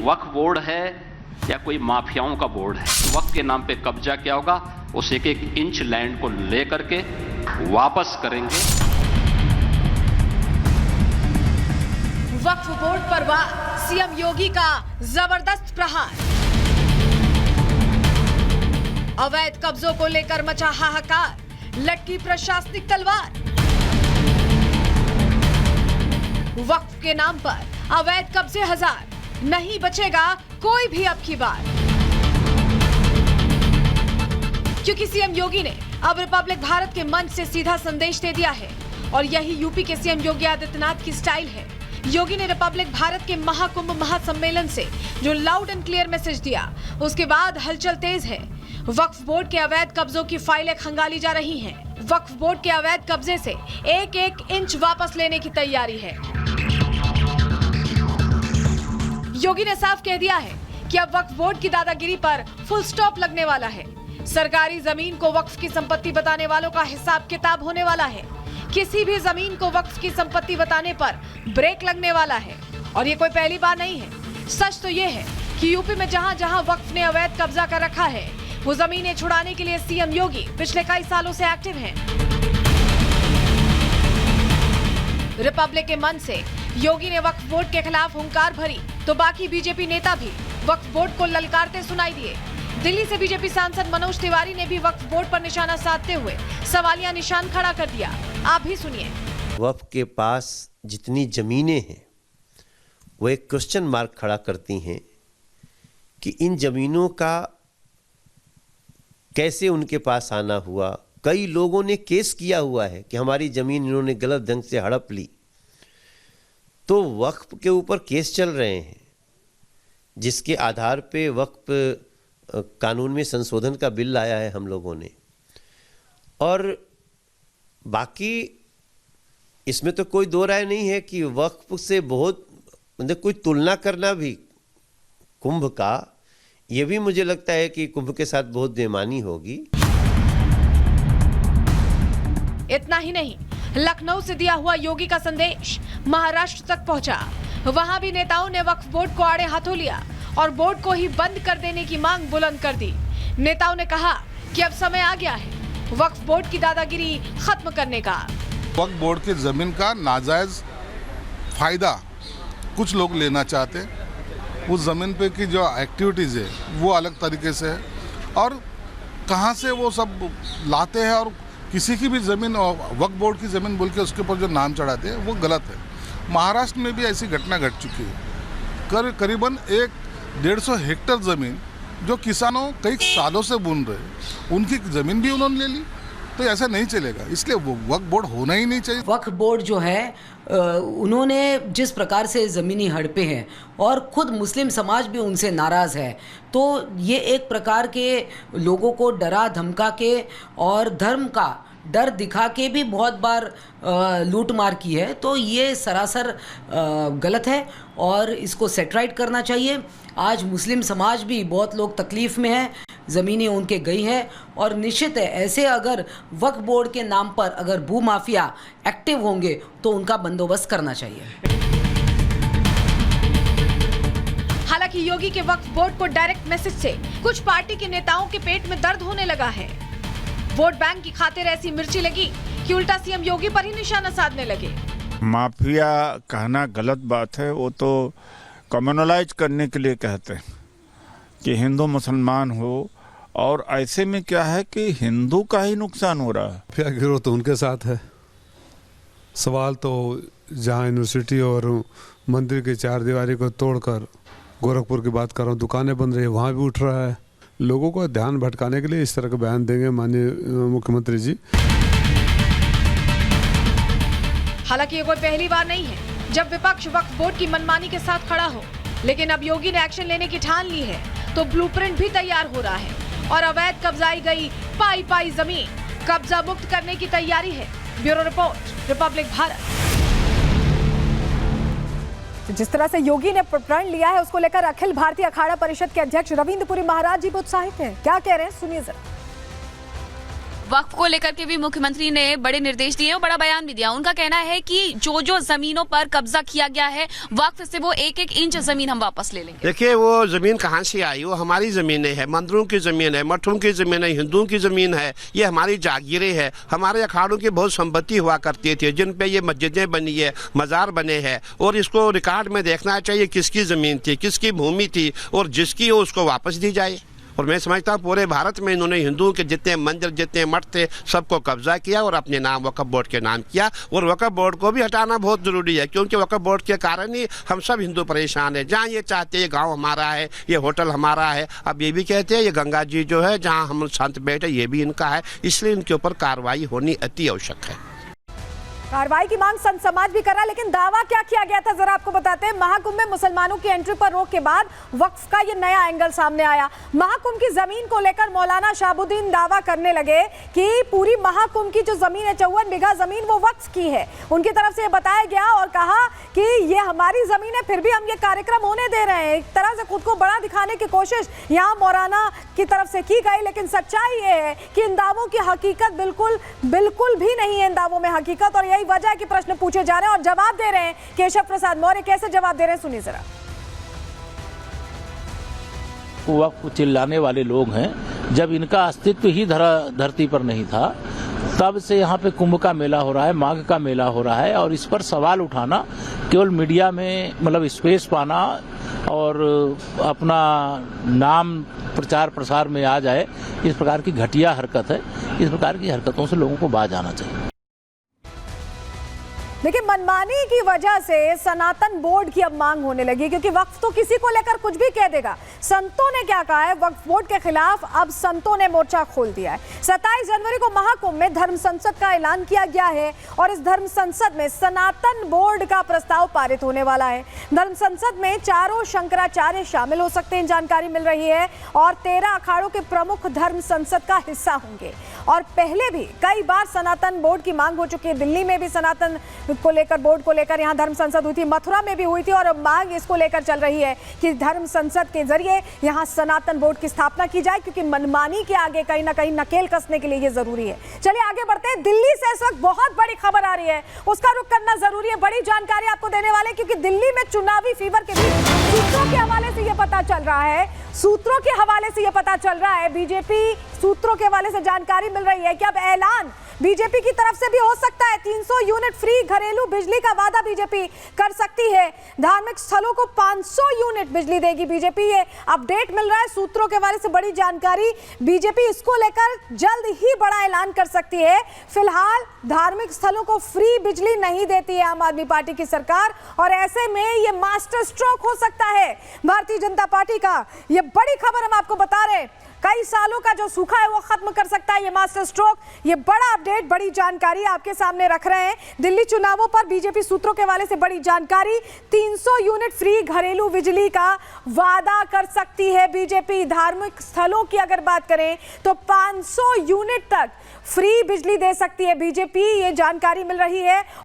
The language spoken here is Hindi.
वक्फ बोर्ड है या कोई माफियाओं का बोर्ड है। वक्फ के नाम पे कब्जा क्या होगा, उस एक एक इंच लैंड को लेकर के वापस करेंगे। वक्फ बोर्ड पर वार, सीएम योगी का जबरदस्त प्रहार। अवैध कब्जों को लेकर मचा हाहाकार, लटकी प्रशासनिक तलवार। वक्फ के नाम पर अवैध कब्जे 1000, नहीं बचेगा कोई भी अब की बार। क्योंकि सीएम योगी ने अब रिपब्लिक भारत के मंच से सीधा संदेश दे दिया है और यही यूपी के सीएम योगी आदित्यनाथ की स्टाइल है। योगी ने रिपब्लिक भारत के महाकुंभ महासम्मेलन से जो लाउड एंड क्लियर मैसेज दिया, उसके बाद हलचल तेज है। वक्फ बोर्ड के अवैध कब्जों की फाइलें खंगाली जा रही हैं। वक्फ बोर्ड के अवैध कब्जे से एक एक इंच वापस लेने की तैयारी है। योगी ने साफ कह दिया है कि अब वक्फ बोर्ड की दादागिरी पर फुल स्टॉप लगने वाला है। सरकारी जमीन को वक्फ की संपत्ति बताने वालों का हिसाब किताब होने वाला है। किसी भी जमीन को वक्फ की संपत्ति बताने पर ब्रेक लगने वाला है। और ये कोई पहली बार नहीं है। सच तो ये है कि यूपी में जहां जहां वक्फ ने अवैध कब्जा कर रखा है, वो जमीनें छुड़ाने के लिए सीएम योगी पिछले कई सालों से एक्टिव हैं। रिपब्लिक के मंच से योगी ने वक्फ बोर्ड के खिलाफ हुंकार भरी, तो बाकी बीजेपी नेता भी वक्फ बोर्ड को ललकारते सुनाई दिए। दिल्ली से बीजेपी सांसद मनोज तिवारी ने भी वक्फ बोर्ड पर निशाना साधते हुए सवालिया निशान खड़ा कर दिया। आप भी सुनिए। वक्फ के पास जितनी जमीनें हैं वो एक क्वेश्चन मार्क खड़ा करती हैं कि इन जमीनों का कैसे उनके पास आना हुआ। कई लोगों ने केस किया हुआ है कि हमारी जमीन इन्होंने गलत ढंग से हड़प ली, तो वक्फ के ऊपर केस चल रहे हैं, जिसके आधार पे वक्फ कानून में संशोधन का बिल लाया है हम लोगों ने। और बाकी इसमें तो कोई दो राय नहीं है कि वक्फ से बहुत मतलब कोई तुलना करना भी कुंभ का, ये भी मुझे लगता है कि कुंभ के साथ बहुत बेईमानी होगी। इतना ही नहीं, लखनऊ से दिया हुआ योगी का संदेश महाराष्ट्र तक पहुंचा। वहां भी नेताओं ने वक्फ बोर्ड को आड़े हाथों लिया और बोर्ड को ही बंद कर देने की मांग बुलंद कर दी। नेताओं ने कहा कि अब समय आ गया है वक्फ बोर्ड की दादागिरी खत्म करने का। वक्फ बोर्ड की जमीन का नाजायज फायदा कुछ लोग लेना चाहते हैं। उस जमीन पे की जो एक्टिविटीज़ है वो अलग तरीके से है, और कहाँ से वो सब लाते हैं और किसी की भी ज़मीन वक्फ बोर्ड की ज़मीन बोल के उसके ऊपर जो नाम चढ़ाते हैं वो गलत है। महाराष्ट्र में भी ऐसी घटना घट चुकी है। करीबन 150 हेक्टेयर ज़मीन जो किसानों कई सालों से बुन रहे, उनकी ज़मीन भी उन्होंने ले ली। तो ऐसा नहीं चलेगा, इसलिए वो वक्फ बोर्ड होना ही नहीं चाहिए। वक्फ बोर्ड जो है उन्होंने जिस प्रकार से ज़मीनी हड़पे हैं और ख़ुद मुस्लिम समाज भी उनसे नाराज़ है, तो ये एक प्रकार के लोगों को डरा धमका के और धर्म का डर दिखा के भी बहुत बार लूट मार की है। तो ये सरासर गलत है और इसको सेटराइट करना चाहिए। आज मुस्लिम समाज भी बहुत लोग तकलीफ़ में है, ज़मीनें उनके गई हैं, और निश्चित है ऐसे अगर वक्फ बोर्ड के नाम पर अगर भू माफिया एक्टिव होंगे तो उनका बंदोबस्त करना चाहिए। हालांकि योगी के वक्फ बोर्ड को डायरेक्ट मैसेज से कुछ पार्टी के नेताओं के पेट में दर्द होने लगा है। वोट बैंक की खातिर ऐसी मिर्ची लगी कि उल्टा सीएम योगी पर ही निशाना साधने लगे। माफिया कहना गलत बात है, वो तो कम्युनलाइज करने के लिए कहते हैं कि हिंदू मुसलमान हो, और ऐसे में क्या है कि हिंदू का ही नुकसान हो रहा है। माफिया गिरोह तो उनके साथ है। सवाल तो जहाँ यूनिवर्सिटी और मंदिर की चार दीवारी को तोड़कर गोरखपुर की बात कर रहा हूँ, दुकानें बन रही है, वहाँ भी उठ रहा है। लोगों को ध्यान भटकाने के लिए इस तरह का बयान देंगे माननीय मुख्यमंत्री जी। हालांकि ये कोई पहली बार नहीं है जब विपक्ष वक्फ बोर्ड की मनमानी के साथ खड़ा हो, लेकिन अब योगी ने एक्शन लेने की ठान ली है तो ब्लूप्रिंट भी तैयार हो रहा है और अवैध कब्जाई गई पाई पाई जमीन कब्जा मुक्त करने की तैयारी है। Bureau report, Republic Bharat. जिस तरह से योगी ने प्रण लिया है उसको लेकर अखिल भारतीय अखाड़ा परिषद के अध्यक्ष रविंद्र पुरी महाराज जी भी उत्साहित हैं। क्या कह रहे हैं, सुनिए जरा। वक्फ को लेकर के भी मुख्यमंत्री ने बड़े निर्देश दिए और बड़ा बयान भी दिया। उनका कहना है कि जो जो जमीनों पर कब्जा किया गया है वक्फ से, वो एक एक इंच जमीन हम वापस ले लेंगे। देखिए, वो जमीन कहाँ से आई? वो हमारी जमीनें हैं, मंदिरों की जमीन है, मठों की जमीन है, हिंदुओं की जमीन है, ये हमारी जागीरें हैं। हमारे अखाड़ों की बहुत संपत्ति हुआ करती थी, जिन पे ये मस्जिदें बनी है, मजार बने हैं, और इसको रिकॉर्ड में देखना चाहिए किसकी जमीन थी, किसकी भूमि थी, और जिसकी हो उसको वापस दी जाए। और मैं समझता हूँ पूरे भारत में इन्होंने हिंदुओं के जितने मंदिर, जितने मठ थे, सबको कब्जा किया और अपने नाम वक्फ बोर्ड के नाम किया। और वक्फ बोर्ड को भी हटाना बहुत जरूरी है, क्योंकि वक्फ बोर्ड के कारण ही हम सब हिंदू परेशान है। जहाँ ये चाहते हैं गांव हमारा है, ये होटल हमारा है, अब ये भी कहते हैं ये गंगा जी जो है जहाँ हम संत बैठे ये भी इनका है, इसलिए इनके ऊपर कार्रवाई होनी अति आवश्यक है। कार्रवाई की मांग संत समाज भी कर रहा है, लेकिन दावा क्या किया गया था जरा आपको बताते हैं। महाकुंभ में मुसलमानों की एंट्री पर रोक के बाद वक्फ का ये नया एंगल सामने आया। महाकुंभ की जमीन को लेकर मौलाना शाहबुद्दीन दावा करने लगे कि पूरी महाकुंभ की जो जमीन है 54 बीघा जमीन वो वक्फ की है। उनकी तरफ से ये बताया गया और कहा कि ये हमारी जमीन है, फिर भी हम ये कार्यक्रम होने दे रहे हैं। एक तरह से खुद को बड़ा दिखाने की कोशिश यहाँ मौलाना की तरफ से की गई, लेकिन सच्चाई ये है कि इन दावों की हकीकत बिल्कुल भी नहीं है। इन दावों में हकीकत, और यही वजह है कि प्रश्न पूछे जा रहे हैं और जवाब दे रहे हैं केशव प्रसाद मौर्य। कैसे जवाब दे रहे हैं सुनिए जरा। वक्फ चिल्लाने वाले लोग हैं, जब इनका अस्तित्व ही धरती पर नहीं था तब से यहाँ पे कुंभ का मेला हो रहा है, माघ का मेला हो रहा है, और इस पर सवाल उठाना केवल मीडिया में मतलब स्पेस पाना और अपना नाम प्रचार प्रसार में आ जाए, इस प्रकार की घटिया हरकत है। इस प्रकार की हरकतों से लोगों को बाज आना चाहिए। देखिए, मनमानी की वजह से सनातन बोर्ड की अब मांग होने लगी, क्योंकि वक्फ तो किसी को लेकर कुछ भी कह देगा। संतों ने क्या कहा है वक्फ बोर्ड के खिलाफ? अब संतों ने मोर्चा खोल दिया है। 27 जनवरी को महाकुंभ में धर्म संसद का ऐलान किया गया है और इस धर्म संसद में सनातन बोर्ड का प्रस्ताव पारित होने वाला है। धर्म संसद में चारों शंकराचार्य शामिल हो सकते हैं, जानकारी मिल रही है, और 13 अखाड़ों के प्रमुख धर्म संसद का हिस्सा होंगे। और पहले भी कई बार सनातन बोर्ड की मांग हो चुकी है। दिल्ली में भी सनातन को लेकर, बोर्ड को लेकर यहाँ धर्म संसद हुई थी, मथुरा में भी हुई थी, और मांग इसको लेकर चल रही है कि धर्म संसद के जरिए यहाँ सनातन बोर्ड की स्थापना की जाए, क्योंकि मनमानी के आगे कहीं ना कहीं नकेल कसने के लिए ये जरूरी है। चलिए आगे बढ़ते हैं। दिल्ली से इस वक्त बहुत बड़ी खबर आ रही है, उसका रुख करना जरूरी है। बड़ी जानकारी आपको देने वाले, क्योंकि दिल्ली में चुनावी फीवर के बीच सूत्रों के हवाले से ये पता चल रहा है, बीजेपी सूत्रों के हवाले से जानकारी मिल रही है कि अब ऐलान बीजेपी की तरफ से भी हो सकता है। 300 यूनिट फ्री घरेलू बिजली का वादा बीजेपी कर सकती है। धार्मिक स्थलों को 500 यूनिट बिजली देगी बीजेपी। ये अपडेट मिल रहा है सूत्रों के हवाले से, बड़ी जानकारी। बीजेपी इसको लेकर जल्द ही बड़ा ऐलान कर सकती है। फिलहाल धार्मिक स्थलों को फ्री बिजली नहीं देती है आम आदमी पार्टी की सरकार, और ऐसे में ये मास्टर स्ट्रोक हो सकता है भारतीय जनता पार्टी का। ये बड़ी खबर हम आपको बता रहे हैं, कई सालों का जो सूखा है वो खत्म कर सकता है ये मास्टर स्ट्रोक। ये बड़ा अपडेट, बड़ी जानकारी आपके सामने रख रहे हैं। दिल्ली चुनावों पर बीजेपी सूत्रों के हवाले से बड़ी जानकारी। 300 यूनिट फ्री घरेलू बिजली का वादा कर सकती है बीजेपी। धार्मिक स्थलों की अगर बात करें तो 500 यूनिट तक फ्री बिजली दे सकती है बीजेपी, ये जानकारी मिल रही है।